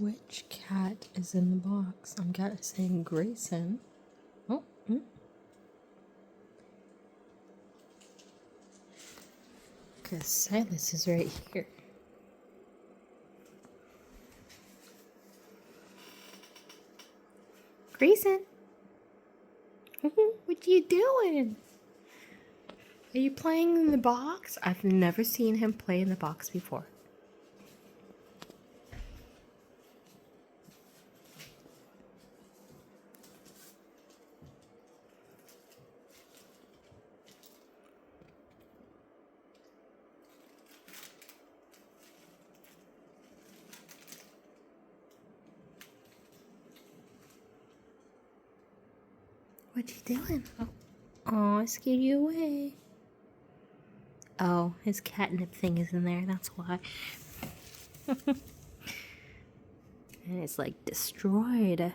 Which cat is in the box? I'm guessing Grayson. Oh, because Silas is right here. Grayson, what you doing? Are you playing in the box? I've never seen him play in the box before. What you doing? Oh, I scared you away. Oh, his catnip thing is in there, that's why. And it's like destroyed.